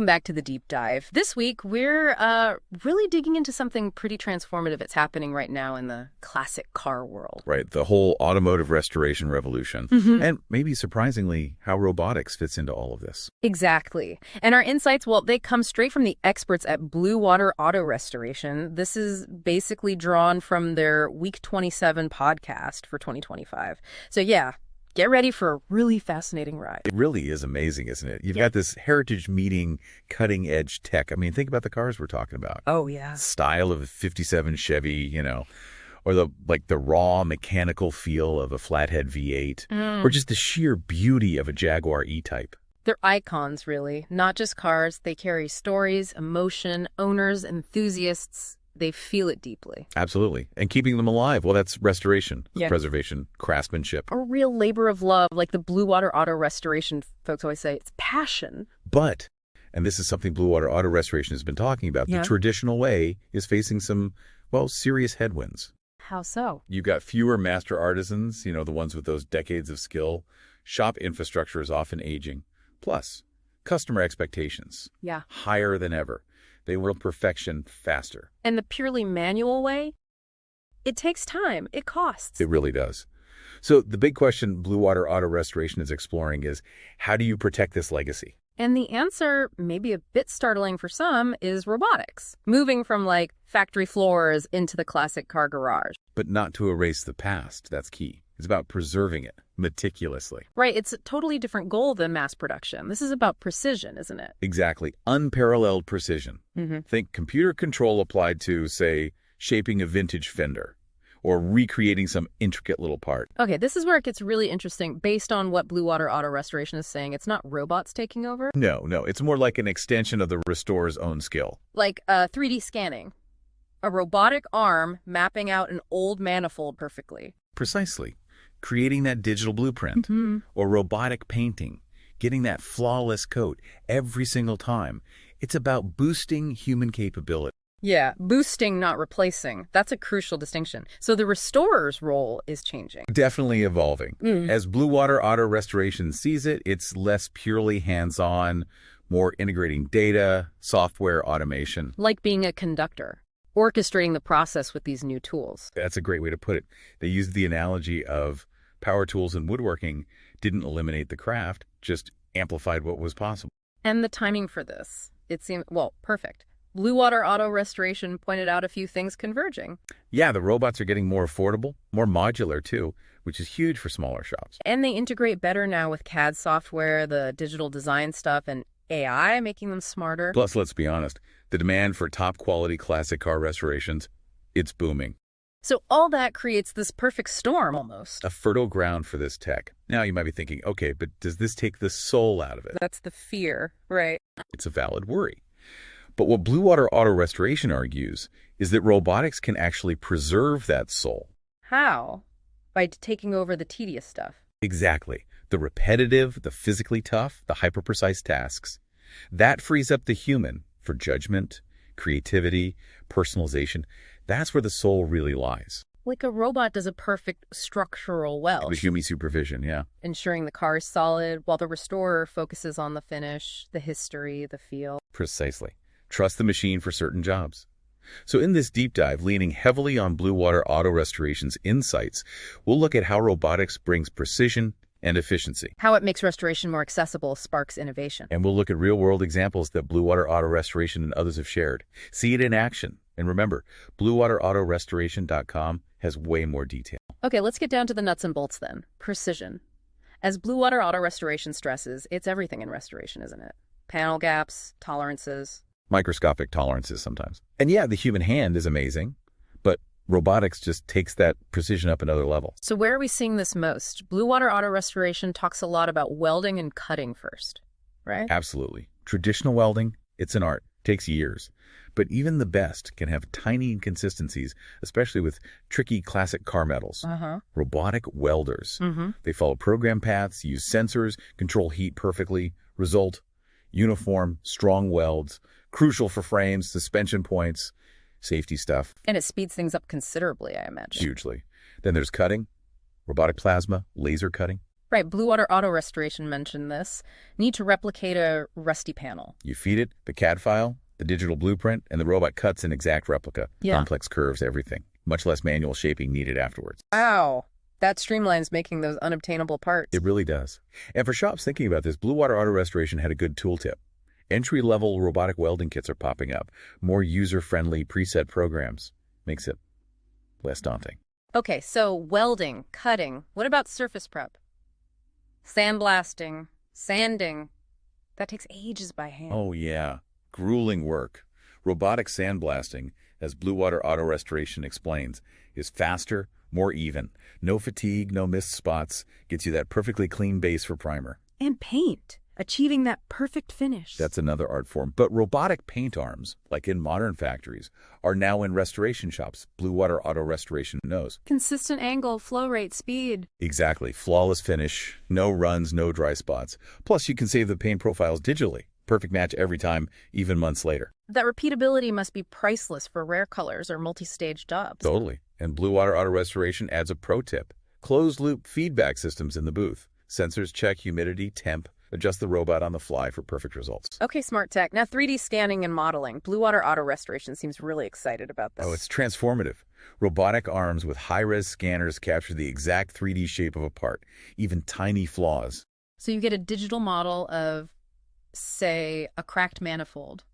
back to the deep dive. This week, we're really digging into something pretty transformative that's happening right now in the classic car world. Right, the whole automotive restoration revolution. And maybe surprisingly, how robotics fits into all of this. Exactly. And our insights, well, they come straight from the experts at Bluewater Auto Restoration. This is basically drawn from their Week 27 podcast for 2025. So yeah, get ready for a really fascinating ride. It really is amazing, isn't it? You've got this heritage meeting cutting-edge tech. I mean, think about the cars we're talking about. Oh, yeah. Style of a 57 Chevy, or the raw mechanical feel of a flathead V8, or just the sheer beauty of a Jaguar E-Type. They're icons, really. Not just cars. They carry stories, emotion, owners, enthusiasts. They feel it deeply. Absolutely. And keeping them alive, well, that's restoration, preservation, craftsmanship. A real labor of love, like the Bluewater Auto Restoration folks always say. It's passion. But, and this is something Bluewater Auto Restoration has been talking about, the traditional way is facing some, serious headwinds. How so? You've got fewer master artisans, the ones with those decades of skill. Shop infrastructure is often aging. Plus, customer expectations. Higher than ever. They want perfection faster. And the purely manual way? It takes time. It costs. It really does. So the big question Bluewater Auto Restoration is exploring is, how do you protect this legacy? And the answer, maybe a bit startling for some, is robotics. Moving from, factory floors into the classic car garage. But not to erase the past. That's key. It's about preserving it meticulously. Right. It's a totally different goal than mass production. This is about precision, isn't it? Exactly. Unparalleled precision. Think computer control applied to, say, shaping a vintage fender or recreating some intricate little part. Okay, this is where it gets really interesting. Based on what Bluewater Auto Restoration is saying, it's not robots taking over? No. It's more like an extension of the restorer's own skill. Like 3D scanning. A robotic arm mapping out an old manifold perfectly. Precisely. Creating that digital blueprint. Or robotic painting. Getting that flawless coat every single time. It's about boosting human capability. Yeah, boosting, not replacing. That's a crucial distinction. So the restorer's role is changing. Definitely evolving. As Bluewater Auto Restoration sees it, it's less purely hands-on, more integrating data, software, automation. Like being a conductor, orchestrating the process with these new tools. That's a great way to put it. They used the analogy of power tools and woodworking didn't eliminate the craft, just amplified what was possible. And the timing for this, it seemed, perfect. Bluewater Auto Restoration pointed out a few things converging. Yeah, the robots are getting more affordable, more modular too, which is huge for smaller shops. And they integrate better now with CAD software, the digital design stuff, and AI, making them smarter. Plus, let's be honest, the demand for top-quality classic car restorations, it's booming. So all that creates this perfect storm, almost. A fertile ground for this tech. Now you might be thinking, okay, but does this take the soul out of it? That's the fear, right? It's a valid worry. But what Bluewater Auto Restoration argues is that robotics can actually preserve that soul. How? By taking over the tedious stuff. Exactly. The repetitive, the physically tough, the hyper-precise tasks. That frees up the human for judgment, creativity, personalization. That's where the soul really lies. Like a robot does a perfect structural weld. With human supervision, yeah. Ensuring the car is solid, while the restorer focuses on the finish, the history, the feel. Precisely. Trust the machine for certain jobs. So in this deep dive, leaning heavily on Bluewater Auto Restoration's insights, we'll look at how robotics brings precision and efficiency. How it makes restoration more accessible sparks innovation. And we'll look at real-world examples that Bluewater Auto Restoration and others have shared. See it in action. And remember, BluewaterAutoRestoration.com has way more detail. Okay, let's get down to the nuts and bolts then. Precision. As Bluewater Auto Restoration stresses, it's everything in restoration, isn't it? Panel gaps, tolerances. Microscopic tolerances sometimes. And yeah, the human hand is amazing, but robotics just takes that precision up another level. So where are we seeing this most? Bluewater Auto Restoration talks a lot about welding and cutting first, right? Absolutely. Traditional welding, it's an art. Takes years. But even the best can have tiny inconsistencies, especially with tricky classic car metals. Robotic welders. They follow program paths, use sensors, control heat perfectly. Result, uniform, strong welds. Crucial for frames, suspension points, safety stuff. And it speeds things up considerably, I imagine. Hugely. Then there's cutting, robotic plasma, laser cutting. Right, Bluewater Auto Restoration mentioned this. Need to replicate a rusty panel. You feed it the CAD file, the digital blueprint, and the robot cuts an exact replica. Yeah. Complex curves, everything. Much less manual shaping needed afterwards. Wow. That streamlines making those unobtainable parts. It really does. And for shops thinking about this, Bluewater Auto Restoration had a good tooltip. Entry-level robotic welding kits are popping up. More user-friendly preset programs. Makes it less daunting. Okay, so welding, cutting. What about surface prep? Sandblasting, sanding. That takes ages by hand. Oh, yeah. Grueling work. Robotic sandblasting, as Bluewater Auto Restoration explains, is faster, more even. No fatigue, no missed spots. Gets you that perfectly clean base for primer. And paint. Achieving that perfect finish. That's another art form. But robotic paint arms, like in modern factories, are now in restoration shops. Bluewater Auto Restoration knows. Consistent angle, flow rate, speed. Exactly. Flawless finish. No runs, no dry spots. Plus, you can save the paint profiles digitally. Perfect match every time, even months later. That repeatability must be priceless for rare colors or multi-stage jobs. Totally. And Bluewater Auto Restoration adds a pro tip. Closed-loop feedback systems in the booth. Sensors check humidity, temp, adjust the robot on the fly for perfect results. Okay, smart tech. Now 3D scanning and modeling. Bluewater Auto Restoration seems really excited about this. Oh, it's transformative. Robotic arms with high-res scanners capture the exact 3D shape of a part, even tiny flaws. So you get a digital model of, say, a cracked manifold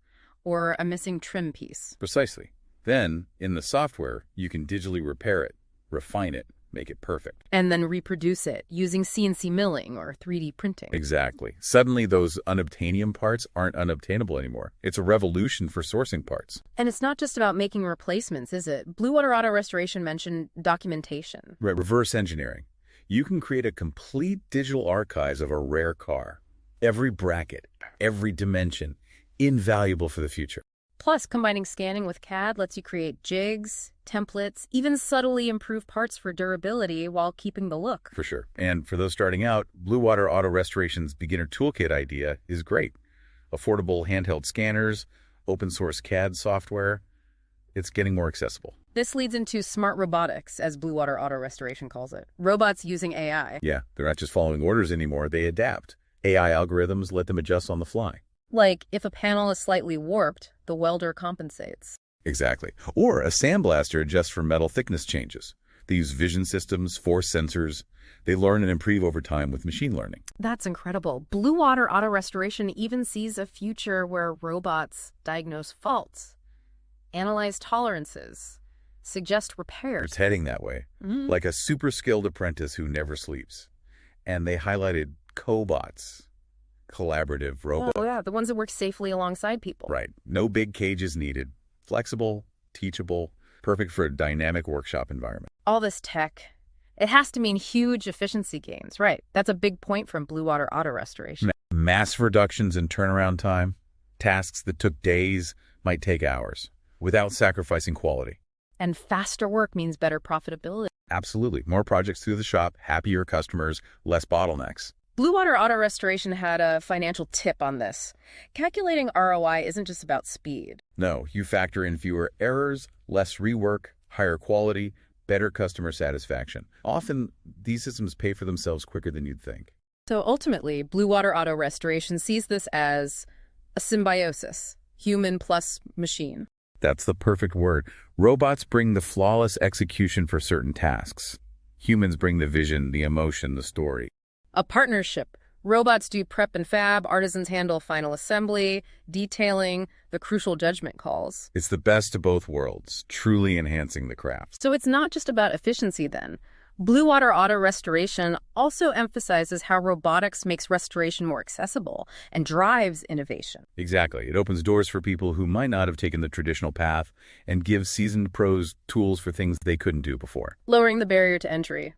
or a missing trim piece. Precisely. Then, in the software, you can digitally repair it, refine it, make it perfect. And then reproduce it using CNC milling or 3D printing. Exactly. Suddenly, those unobtainium parts aren't unobtainable anymore. It's a revolution for sourcing parts. And it's not just about making replacements, is it? Bluewater Auto Restoration mentioned documentation. Right, reverse engineering. You can create a complete digital archives of a rare car. Every bracket, every dimension, invaluable for the future. Plus, combining scanning with CAD lets you create jigs, templates, even subtly improve parts for durability while keeping the look. For sure. And for those starting out, Bluewater Auto Restoration's beginner toolkit idea is great. Affordable handheld scanners, open source CAD software. It's getting more accessible. This leads into smart robotics, as Bluewater Auto Restoration calls it. Robots using AI. Yeah, they're not just following orders anymore, they adapt. AI algorithms let them adjust on the fly. Like, if a panel is slightly warped, the welder compensates. Exactly. Or a sandblaster adjusts for metal thickness changes. They use vision systems, force sensors. They learn and improve over time with machine learning. That's incredible. Bluewater Auto Restoration even sees a future where robots diagnose faults, analyze tolerances, suggest repairs. It's heading that way, like a super skilled apprentice who never sleeps. And they highlighted cobots. Collaborative robots. Oh, yeah, the ones that work safely alongside people. Right. No big cages needed. Flexible, teachable, perfect for a dynamic workshop environment. All this tech, it has to mean huge efficiency gains, right? That's a big point from Bluewater Auto Restoration. Mass reductions in turnaround time. Tasks that took days might take hours without sacrificing quality. And faster work means better profitability. Absolutely. More projects through the shop, happier customers, less bottlenecks. Bluewater Auto Restoration had a financial tip on this. Calculating ROI isn't just about speed. No, you factor in fewer errors, less rework, higher quality, better customer satisfaction. Often, these systems pay for themselves quicker than you'd think. So ultimately, Bluewater Auto Restoration sees this as a symbiosis, human plus machine. That's the perfect word. Robots bring the flawless execution for certain tasks. Humans bring the vision, the emotion, the story. A partnership. Robots do prep and fab, artisans handle final assembly, detailing, the crucial judgment calls. It's the best of both worlds, truly enhancing the craft. So it's not just about efficiency then. Bluewater Auto Restoration also emphasizes how robotics makes restoration more accessible and drives innovation. Exactly. It opens doors for people who might not have taken the traditional path and gives seasoned pros tools for things they couldn't do before. Lowering the barrier to entry.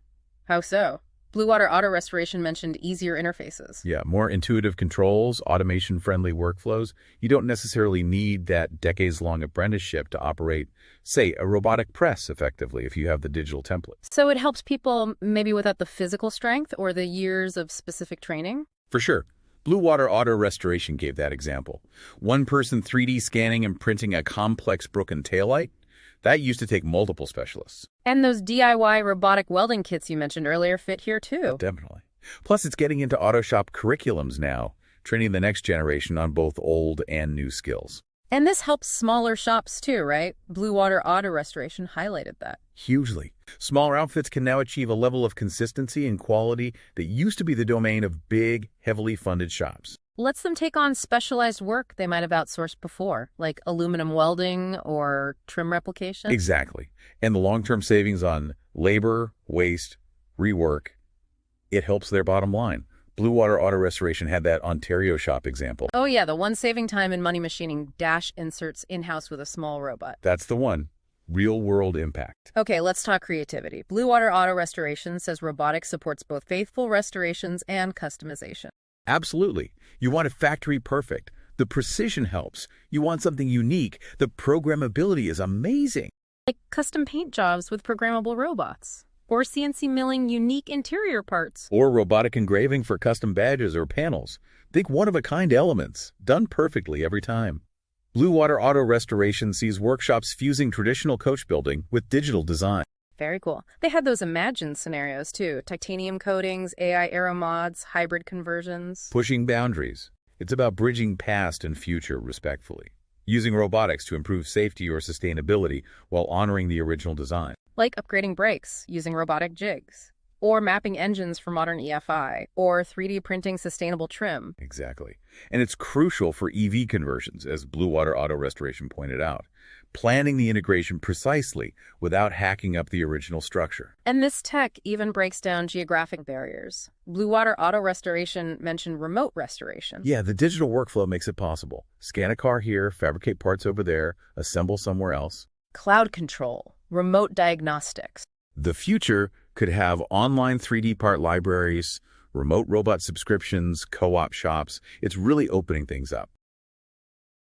How so? Bluewater Auto Restoration mentioned easier interfaces. Yeah, more intuitive controls, automation-friendly workflows. You don't necessarily need that decades-long apprenticeship to operate, say, a robotic press effectively if you have the digital template. So it helps people maybe without the physical strength or the years of specific training? For sure. Bluewater Auto Restoration gave that example. One person 3D scanning and printing a complex broken taillight. That used to take multiple specialists. And those DIY robotic welding kits you mentioned earlier fit here too. Definitely. Plus, it's getting into auto shop curriculums now, training the next generation on both old and new skills. And this helps smaller shops too, right? Bluewater Auto Restoration highlighted that. Hugely. Smaller outfits can now achieve a level of consistency and quality that used to be the domain of big, heavily funded shops. Lets them take on specialized work they might have outsourced before, like aluminum welding or trim replication. Exactly. And the long-term savings on labor, waste, rework, it helps their bottom line. Bluewater Auto Restoration had that Ontario shop example. Oh yeah, the one saving time in money machining dash inserts in-house with a small robot. That's the one. Real-world impact. Okay, let's talk creativity. Bluewater Auto Restoration says robotics supports both faithful restorations and customization. Absolutely. You want it factory perfect. The precision helps. You want something unique. The programmability is amazing. Like custom paint jobs with programmable robots. Or CNC milling unique interior parts. Or robotic engraving for custom badges or panels. Think one-of-a-kind elements, done perfectly every time. Bluewater Auto Restoration sees workshops fusing traditional coach building with digital design. Very cool. They had those imagined scenarios too. Titanium coatings, AI aero mods, hybrid conversions. Pushing boundaries. It's about bridging past and future respectfully. Using robotics to improve safety or sustainability while honoring the original design. Like upgrading brakes using robotic jigs, or mapping engines for modern EFI, or 3D printing sustainable trim. Exactly. And it's crucial for EV conversions, as Bluewater Auto Restoration pointed out. Planning the integration precisely without hacking up the original structure. And this tech even breaks down geographic barriers. Bluewater Auto Restoration mentioned remote restoration. Yeah, the digital workflow makes it possible. Scan a car here, fabricate parts over there, assemble somewhere else. Cloud control, remote diagnostics. The future could have online 3D part libraries, remote robot subscriptions, co-op shops. It's really opening things up.